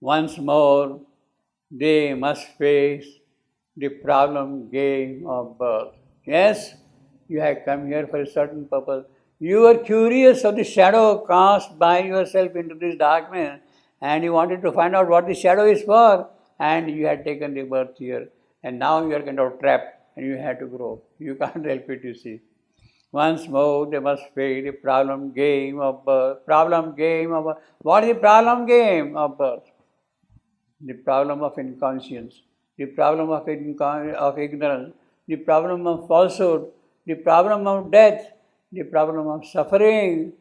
Once more, they must face the problem game of birth. Yes, you have come here for a certain purpose. You were curious of the shadow cast by yourself into this darkness, and you wanted to find out what the shadow is for, and you had taken the birth here. And now you are kind of trapped, and you have to grow. You can't help it, you see. Once more, they must face the problem game of birth. Problem game of birth. What is the problem game of birth? The problem of inconscience, the problem of ignorance, the problem of falsehood, the problem of death, the problem of suffering.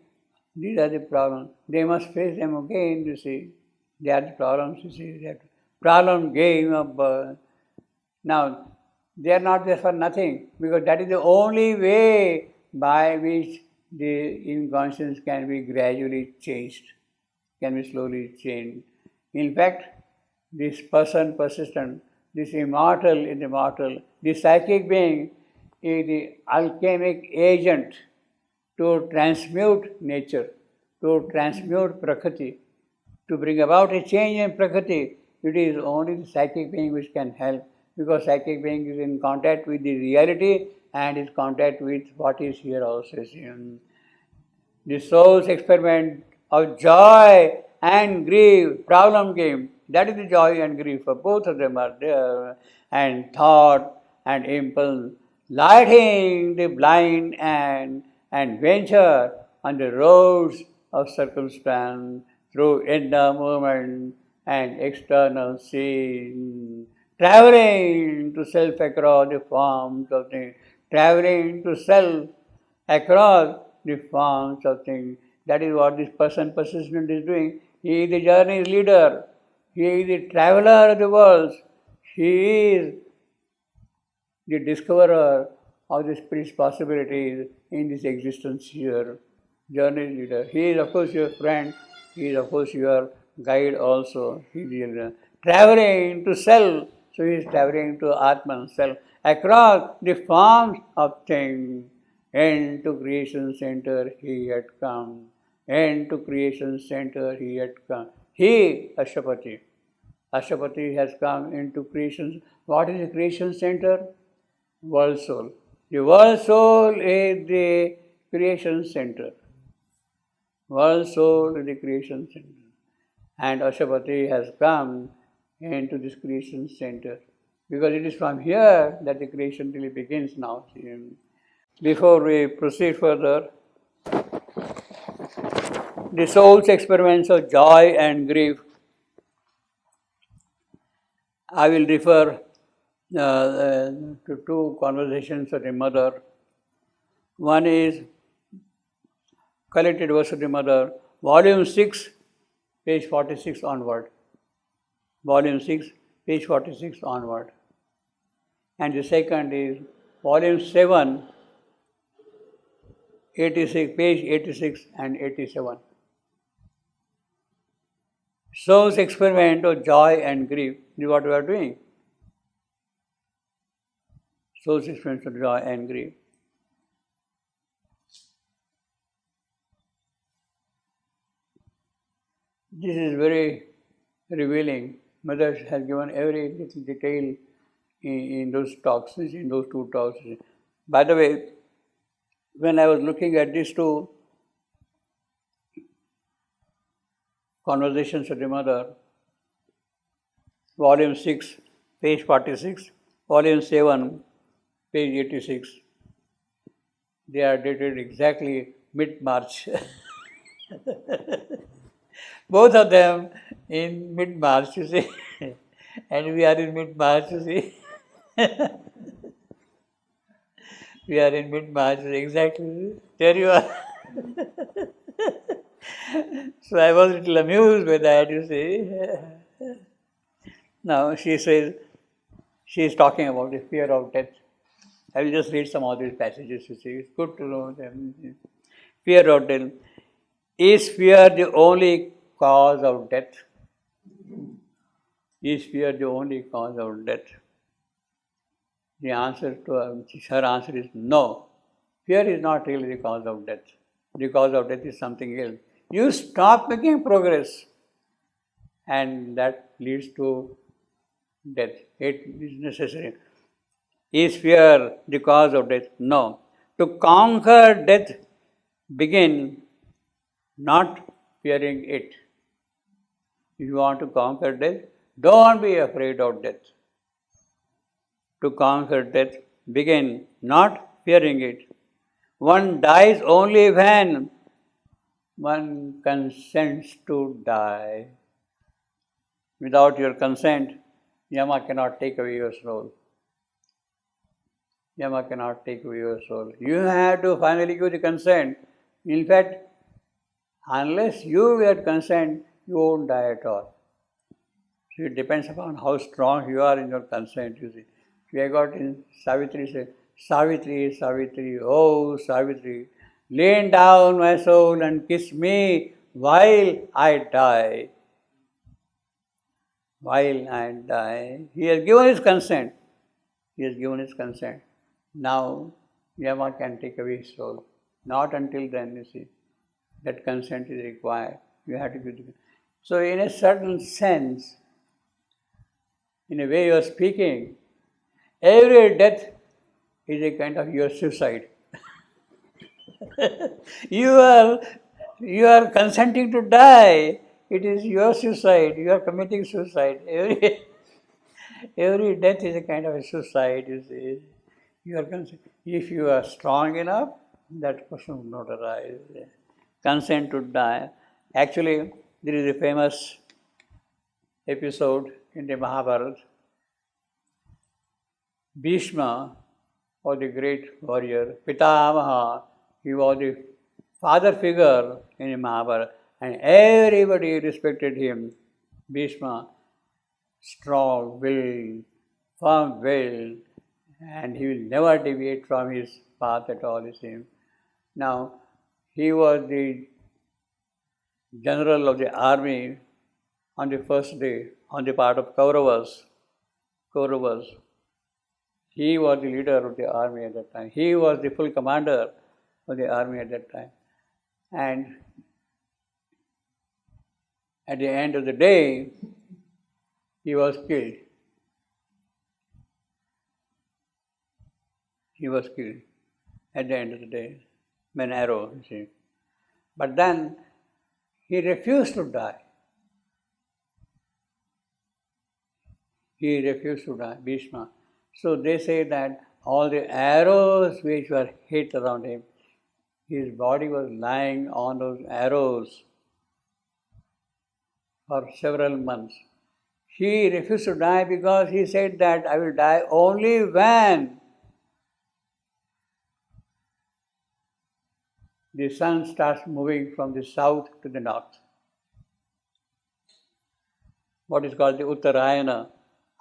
These are the problems. They must face them again, you see. They are the problems, you see. That problem game of birth. Now, they are not there for nothing, because that is the only way by which the inconscience can be gradually changed, can be slowly changed. In fact, this person persistent, this immortal in the mortal, this psychic being is the alchemic agent to transmute nature, to transmute Prakriti, to bring about a change in Prakriti. It is only the psychic being which can help, because psychic being is in contact with the reality and is contact with what is here also. The soul's experiment of joy and grief, problem game, that is the joy and grief, for both of them are there, and thought and impulse, lighting the blind and venture on the roads of circumstance through inner movement and external scene, traveling to self across the forms of things, traveling to self across the forms of things. That is what this person persistent is doing. He is the journey leader. He is the traveler of the world. He is the discoverer of the spirit's possibilities in this existence here. Journey leader. He is, of course, your friend. He is, of course, your guide also. He is traveling to self. So he is traveling to Atman, self, across the forms of things. Into creation center he had come. Into creation center he had come. He, Ashapati. Ashapati has come into creation. What is the creation center? World soul. The world soul is the creation center. World soul is the creation center. And Ashapati has come into this creation center, because it is from here that the creation really begins now. Before we proceed further, the soul's experiments of joy and grief, I will refer to two conversations of the mother. One is Collected Verse of the Mother, Volume 6, page 46 onward. Volume 6, page 46 onward. And the second is Volume 7, 86, page 86 and 87. Soul's experiment of joy and grief. This is what we are doing. Soul's experiment of joy and grief. This is very revealing. Mother has given every little detail in those talks, in those two talks. By the way, when I was looking at these two conversations of the mother, Volume 6, page 46, Volume 7, page 86, they are dated exactly mid-March. Both of them in mid-March, you see. And we are in mid-March, you see. We are in mid-March, exactly. There you are. So I was a little amused with that, you see. Now she says, she is talking about the fear of death. I will just read some of these passages, you see. It's good to know them. Fear of death. Is fear the only cause of death? Is fear the only cause of death? The answer to her answer is no. Fear is not really the cause of death. The cause of death is something else. You stop making progress, and that leads to death. It is necessary. Is fear the cause of death? No. To conquer death, begin not fearing it. If you want to conquer death, don't be afraid of death. To conquer death, begin not fearing it. One dies only when one consents to die. Without your consent, Yama cannot take away your soul. Yama cannot take away your soul. You have to finally give the consent. In fact, unless you get consent, you won't die at all. So it depends upon how strong you are in your consent, you see. We have got in Savitri say, Savitri, Savitri, oh Savitri, lean down my soul and kiss me while I die. While I die. He has given his consent. He has given his consent. Now, Yama can take away his soul. Not until then, you see. That consent is required. You have to give the consent. So, in a certain sense, in a way you are speaking, every death is a kind of your suicide. you are consenting to die. It is your suicide. You are committing suicide. Every death is a kind of a suicide, you see. If you are strong enough, that question would not arise. Consent to die. Actually, there is a famous episode in the Mahabharata. Bhishma was the great warrior. Pitamaha, he was the father figure in the Mahabharata. And everybody respected him. Bhishma, strong will, firm will, and he will never deviate from his path at all, you see. Now, he was the general of the army on the first day, on the part of Kauravas. He was the leader of the army at that time. He was the full commander of the army at that time. And at the end of the day, he was killed. He was killed at the end of the day by an arrow, you see. But then he refused to die. He refused to die, Bhishma. So they say that all the arrows which were hit around him, his body was lying on those arrows for several months. He refused to die because he said that I will die only when the sun starts moving from the south to the north. What is called the Uttarayana.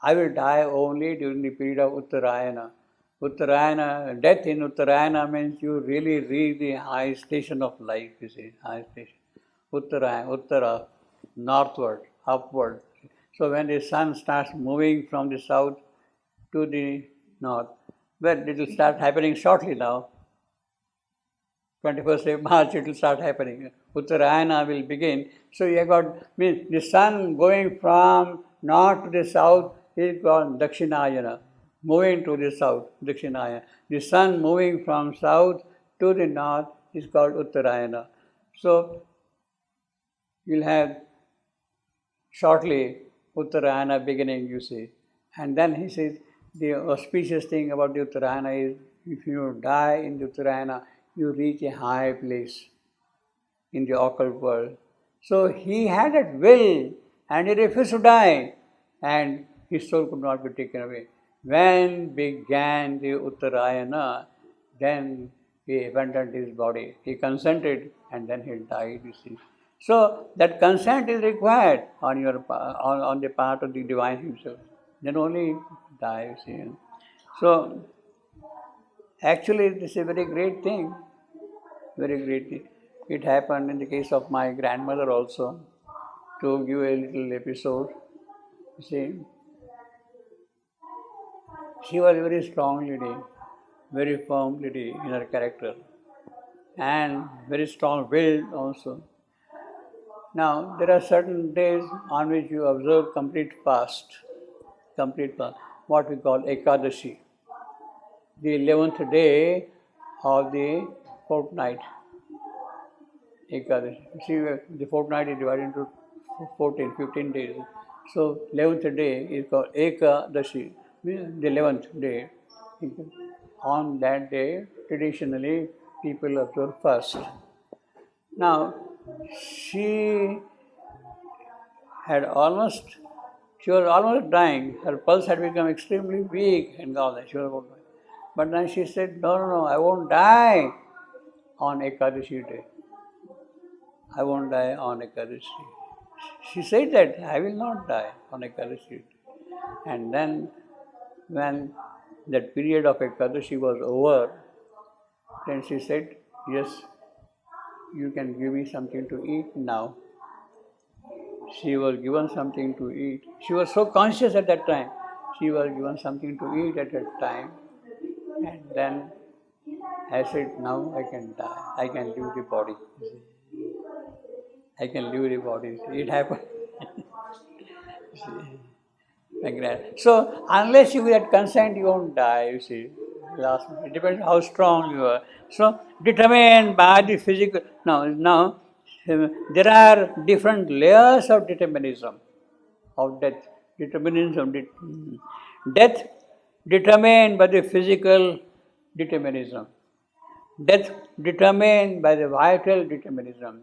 I will die only during the period of Uttarayana. Uttarayana, death in Uttarayana means you really reach the high station of life, you see, high station. Uttarayana, Uttara, northward, upward. So when the sun starts moving from the south to the north, well, it will start happening shortly now. 21st of March, it will start happening. Uttarayana will begin. So you have got, means the sun going from north to the south is called Dakshinayana. Moving to the south, Dakshinayana. The sun moving from south to the north is called Uttarayana. So you'll have shortly Uttarayana beginning, you see. And then he says, the auspicious thing about the Uttarayana is, if you die in the Uttarayana, you reach a high place in the occult world. So he had that will and he refused to die, and his soul could not be taken away. When began the Uttarayana, then he abandoned his body. He consented and then he died, you see. So that consent is required on the part of the divine himself. Then only he dies. You see. So actually this is a very great thing. Very great thing. It happened in the case of my grandmother also. To give a little episode, you see, she was a very strong lady, very firm lady in her character, and very strong willed also. Now, there are certain days on which you observe complete fast, what we call Ekadashi, the 11th day of the fortnight. Ekadashi. See, the fortnight is divided into 15 days. So, 11th day is called Ekadashi, means the 11th day. On that day, traditionally, people observe fast. Now, she she was almost dying. Her pulse had become extremely weak and all that. She was about to die. But then she said, no, I won't die on Ekadashi day. I won't die on Ekadashi. She said that, I will not die on Ekadashi day. And then, when that period of Ekadashi was over, then she said, yes, you can give me something to eat now. She was given something to eat. She was so conscious at that time. She was given something to eat at that time. And then I said, now I can die. I can leave the body. I can leave the body. It happened. Like that. So, unless you get consent, you won't die, you see. It depends how strong you are. So, determined by the physical. Now, there are different layers of determinism of death. Death determined by the physical determinism. Death determined by the vital determinism.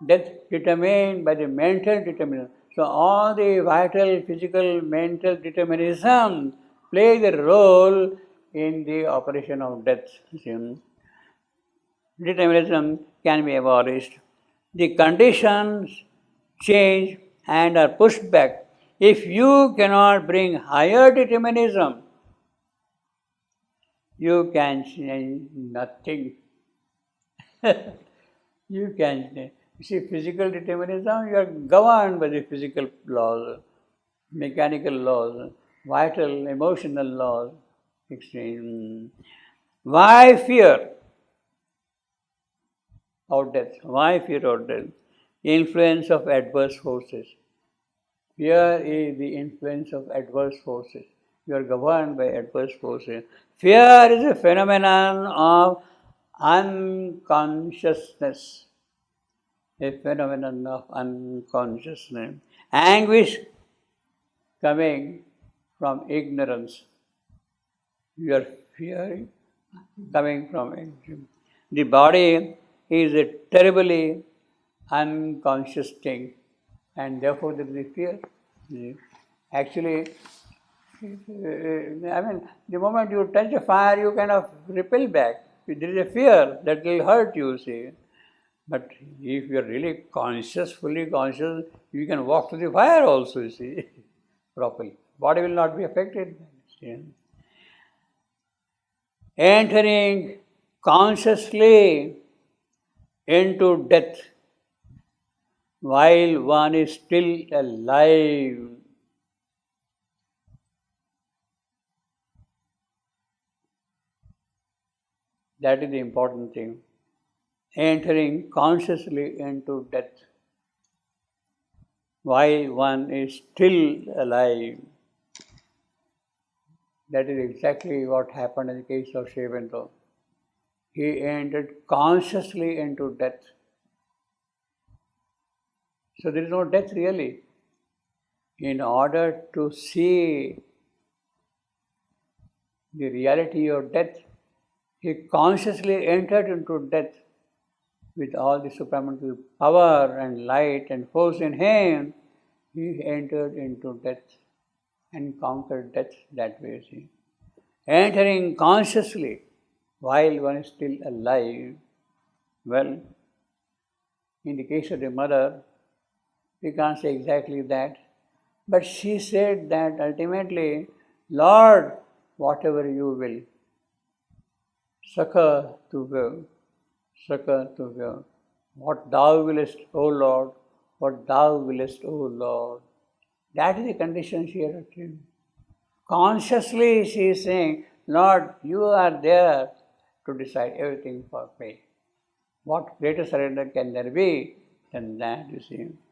Death determined by the mental determinism. So all the vital, physical, mental determinism play the role in the operation of death. Determinism can be abolished. The conditions change and are pushed back. If you cannot bring higher determinism, you can change nothing. You can change. You see, physical determinism, you are governed by the physical laws, mechanical laws, vital, emotional laws. Why fear of death? Why fear of death? Influence of adverse forces. Fear is the influence of adverse forces. You are governed by adverse forces. Fear is a phenomenon of unconsciousness. A phenomenon of unconsciousness. Anguish coming from ignorance. You are fearing coming from ignorance. The body is a terribly unconscious thing, and therefore there is a fear. Actually, the moment you touch a fire, you kind of repel back. There is a fear that will hurt you, see. But if you are really conscious, fully conscious, you can walk to the fire also, you see, properly. Body will not be affected. Entering consciously into death while one is still alive. That is the important thing. Entering consciously into death while one is still alive. That is exactly what happened in the case of Shevendra. He entered consciously into death. So there is no death really. In order to see the reality of death, he consciously entered into death with all the supramental power and light and force in him. He entered into death and conquered death that way, see. Entering consciously while one is still alive. Well, in the case of the mother, we can't say exactly that, but she said that ultimately, Lord, whatever you will, succor to will, succor to will. What thou willest, O Lord, what thou willest, O Lord. That is the condition she had achieved. Consciously she is saying, Lord, you are there to decide everything for me. What greater surrender can there be than that, you see.